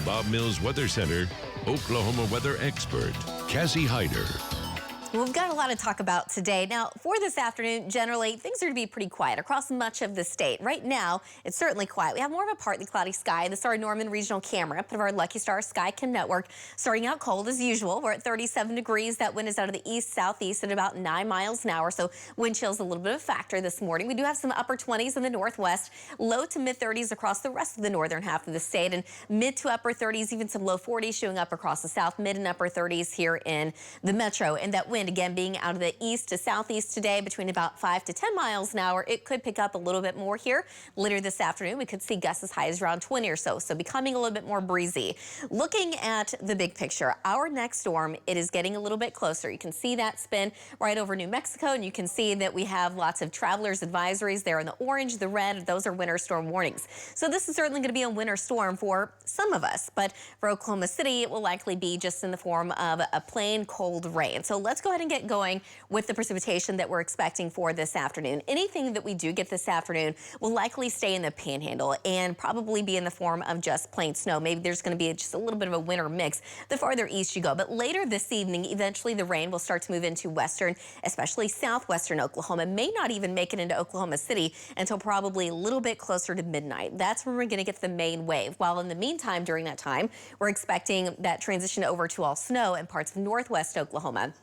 the Bob Mills Weather Center, Oklahoma weather expert, Cassie Heiter. We've got a lot to talk about today. Now, for this afternoon, generally, things are going to be pretty quiet across much of the state. Right now, it's certainly quiet. We have more of a partly cloudy sky. This is our Norman regional camera, part of our Lucky Star Sky Cam network. Starting out cold as usual. We're at 37 degrees. That wind is out of the east-southeast at about 9 miles an hour, so wind chill's a little bit of a factor this morning. We do have some upper 20s in the northwest, low to mid-30s across the rest of the northern half of the state, and mid to upper 30s, even some low 40s showing up across the south, mid and upper 30s here in the metro. And that wind, again, being out of the east to southeast today between about 5 to 10 miles an hour. It could pick up a little bit more here later this afternoon. We could see gusts as high as around 20 or so becoming a little bit more breezy. Looking at the big picture, our next storm, it is getting a little bit closer. You can see that spin right over New Mexico, and you can see that we have lots of travelers advisories there in the orange, the red. Those are winter storm warnings. So this is certainly going to be a winter storm for some of us, but for Oklahoma City, it will likely be just in the form of a plain cold rain. So let's go ahead and get going with the precipitation that we're expecting for this afternoon. Anything that we do get this afternoon will likely stay in the panhandle and probably be in the form of just plain snow. Maybe there's going to be just a little bit of a winter mix the farther east you go. But later this evening, eventually the rain will start to move into western, especially southwestern Oklahoma. May not even make it into Oklahoma City until probably a little bit closer to midnight. That's when we're going to get the main wave. While in the meantime, during that time, we're expecting that transition over to all snow in parts of northwest Oklahoma.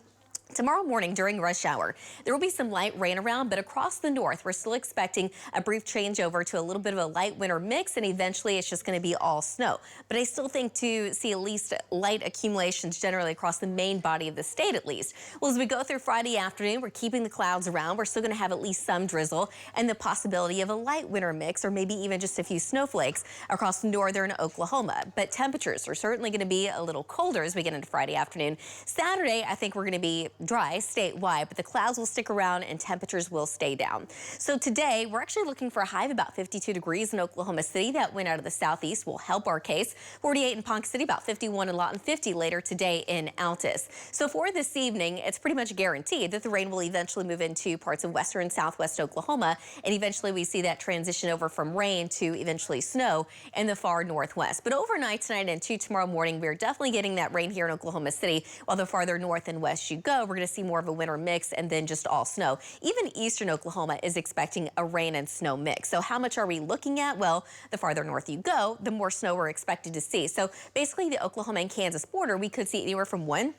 Tomorrow morning during rush hour, there will be some light rain around, but across the north, we're still expecting a brief changeover to a little bit of a light winter mix, and eventually it's just going to be all snow. But I still think to see at least light accumulations generally across the main body of the state at least. Well, as we go through Friday afternoon, we're keeping the clouds around. We're still going to have at least some drizzle and the possibility of a light winter mix or maybe even just a few snowflakes across northern Oklahoma. But temperatures are certainly going to be a little colder as we get into Friday afternoon. Saturday, I think we're going to be dry statewide, but the clouds will stick around and temperatures will stay down. So today, we're actually looking for a high of about 52 degrees in Oklahoma City. That wind out of the southeast will help our case. 48 in Ponca City, about 51 in Lawton, 50 later today in Altus. So for this evening, it's pretty much guaranteed that the rain will eventually move into parts of western and southwest Oklahoma, and eventually we see that transition over from rain to eventually snow in the far northwest. But overnight tonight and to tomorrow morning, we're definitely getting that rain here in Oklahoma City, while the farther north and west you go, we're going to see more of a winter mix and then just all snow. Even eastern Oklahoma is expecting a rain and snow mix. So how much are we looking at? Well, the farther north you go, the more snow we're expected to see. So basically the Oklahoma and Kansas border, we could see anywhere from 1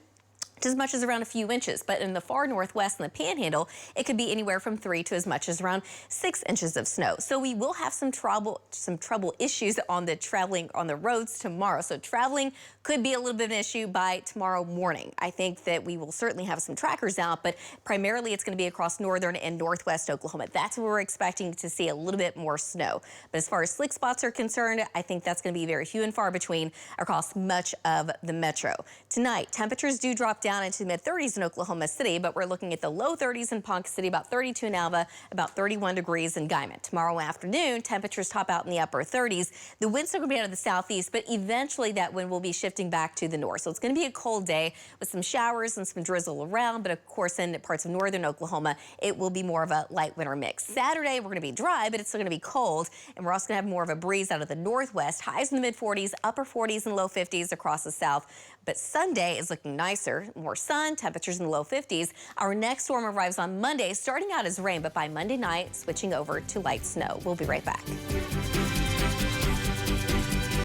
to as much as around a few inches. But in the far northwest and the panhandle, it could be anywhere from 3 to as much as around 6 inches of snow. So we will have some trouble issues on the traveling on the roads tomorrow. So traveling could be a little bit of an issue by tomorrow morning. I think that we will certainly have some trackers out, but primarily it's going to be across northern and northwest Oklahoma. That's where we're expecting to see a little bit more snow. But as far as slick spots are concerned, I think that's going to be very few and far between across much of the metro. Tonight, temperatures do drop down into the mid-30s in Oklahoma City, but we're looking at the low 30s in Ponca City, about 32 in Alva, about 31 degrees in Guymon. Tomorrow afternoon, temperatures top out in the upper 30s. The wind's still going to be out of the southeast, but eventually that wind will be shifting back to the north. So it's going to be a cold day with some showers and some drizzle around, but of course in parts of northern Oklahoma, it will be more of a light winter mix. Saturday, we're going to be dry, but it's still going to be cold, and we're also going to have more of a breeze out of the northwest. Highs in the mid-40s, upper 40s and low 50s across the south. But Sunday is looking nicer, more sun, temperatures in the low 50s. Our next storm arrives on Monday, starting out as rain, but by Monday night, switching over to light snow. We'll be right back.